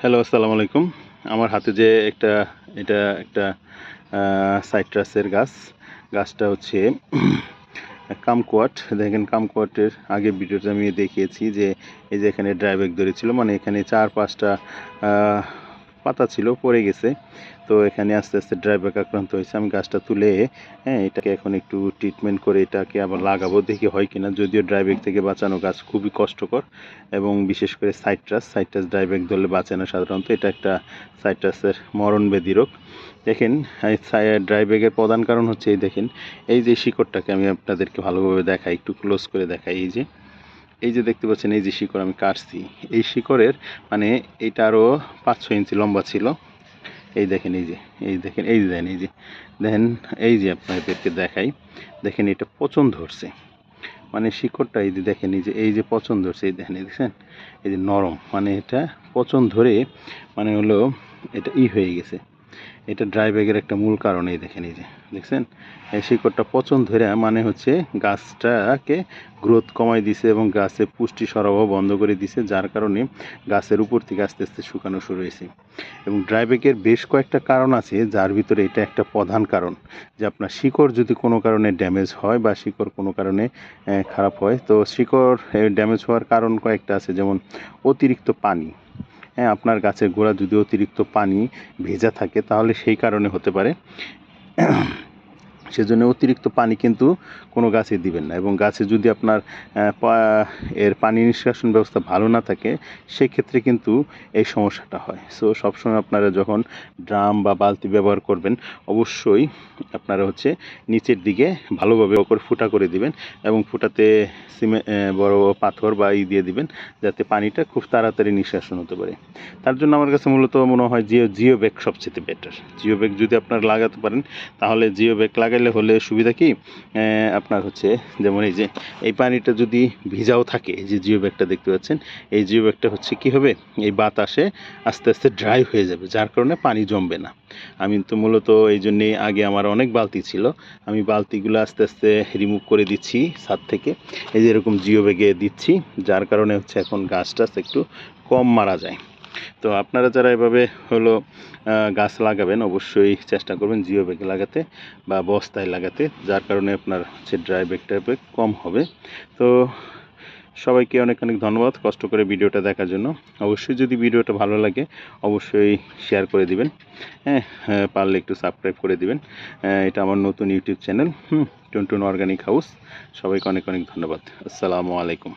Hello, আসসালামু আলাইকুম। আমার হাতে যে এটা একটা সাইট্রাসের গাছ। গাছটা হচ্ছে কামকোয়াট। দেখেন কামকোয়াটের আগের ভিডিওতে আমি দেখিয়েছি যে এই যে এখানে ড্রাই ব্যাক ধরেছিল, মানে এখানে ৪-৫টা আ পাতা ছিল, পড়ে গেছে। তো এখানে আস্তে, আস্তে ড্রাই ব্যাক আক্রান্ত হয়েছে। আমি গাছটা তুলে এটাকে এখন একটু ট্রিটমেন্ট করে এটাকে আবার লাগাবো, দেখি হয় কিনা। যদিও ড্রাই ব্যাক থেকে বাঁচানো গাছ খুবই কষ্টকর এবং বিশেষ করে সাইট্রাস ড্রাই ব্যাক ধরলে বাঁচে না সাধারণত। এটা একটা সাইট্রাসের মরণব্যাধি রোগ। দেখেন ড্রাই ব্যাকের প্রধান কারণ হচ্ছে এই দেখেন, এই যে শিকড়টাকে আমি আপনাদেরকে ভালোভাবে দেখাই, একটু ক্লোজ করে দেখাই। এই যে দেখতে পাচ্ছেন, এই যে শিকড় আমি কাটছি, এই শিকড়ের মানে এটা আরও ৫-৬ ইঞ্চি লম্বা ছিল। এই দেখেন, এই দেখেন, এই যে দেখেন, এই যে আপনাদেরকে দেখাই, দেখেন এটা পচন ধরছে। মানে শিকড়টা এই যে দেখেন, এই যে পচন ধরছে, এই দেখেন, এই দেখছেন, এই যে নরম, মানে এটা পচন ধরে, মানে হলো এটা হয়ে গেছে। এটা ড্রাই ব্যাগের একটা মূল কারণ। এই দেখেন, এই যে দেখছেন, এই শিকড়টা পচন ধরে, মানে হচ্ছে গাছটাকে গ্রোথ কমাই দিছে এবং গাছে পুষ্টি সরবরাহ বন্ধ করে দিছে, যার কারণে গাছের উপর থেকে আস্তে আস্তে শুকানো শুরু হয়েছে। এবং ড্রাই ব্যাগের বেশ কয়েকটা কারণ আছে, যার ভিতরে এটা একটা প্রধান কারণ। যে আপনার শিকড় যদি কোনো কারণে ড্যামেজ হয় বা শিকড় কোনো কারণে খারাপ হয়, তো শিকড় ড্যামেজ হওয়ার কারণ কয়েকটা আছে, যেমন অতিরিক্ত পানি। আপনার গাছের গোড়া যদি অতিরিক্ত পানি ভেজা থাকে তাহলে সেই কারণে হতে পারে। সেজন্য অতিরিক্ত পানি কিন্তু কোনো গাছে দিবেন না। এবং গাছে যদি আপনার এর পানি নিষ্কাশন ব্যবস্থা ভালো না থাকে, সেক্ষেত্রে কিন্তু এই সমস্যাটা হয়। সো সবসময় আপনারা যখন ড্রাম বা বালতি ব্যবহার করবেন, অবশ্যই আপনারা হচ্ছে নিচের দিকে ভালোভাবে করে ফুটা করে দিবেন এবং ফুটাতে বড় পাথর বা দিয়ে দিবেন, যাতে পানিটা খুব তাড়াতাড়ি নিষ্কাশন হতে পারে। তার জন্য আমার কাছে মূলত মনে হয় জিও ব্যাগ সবচেয়ে বেটার। জিও ব্যাগ যদি আপনারা লাগাতে পারেন, তাহলে জিও ব্যাগ লাগাইলে হলে সুবিধা কি, আপনার হচ্ছে যেমন এই যে এই পানিটা যদি ভিজাও থাকে, এই যে জিও ব্যাগটা দেখতে পাচ্ছেন, এই জিও ব্যাগটা হচ্ছে কি হবে, এই বাতাসে আস্তে আস্তে ড্রাই হয়ে যাবে, যার কারণে পানি জমবে না। আমি তো মূলত এই জন্যেই আগে আমার অনেক বালতি ছিল, আমি বালতিগুলো আস্তে আস্তে রিমুভ করে দিচ্ছি ছাদ থেকে, এই যে এরকম জিও ব্যাগে দিচ্ছি, যার কারণে হচ্ছে এখন গাছ টাছ একটু কম মারা যায়। তো আপনারা যারা এভাবে হলো গাছ লাগাবেন, অবশ্যই চেষ্টা করবেন জিও ব্যাগে লাগাতে বা বস্তায় লাগাতে, যার কারণে আপনার হচ্ছে ড্রাই ব্যাগ কম হবে। তো সবাইকে অনেক অনেক ধন্যবাদ কষ্ট করে ভিডিওটা দেখার জন্য। অবশ্যই যদি ভিডিওটা ভালো লাগে, অবশ্যই শেয়ার করে দিবেন। পারলে একটু সাবস্ক্রাইব করে দিবেন। এটা আমার নতুন ইউটিউব চ্যানেল, টুনটুন অর্গানিক হাউস। সবাইকে অনেক অনেক ধন্যবাদ। আসসালামু আলাইকুম।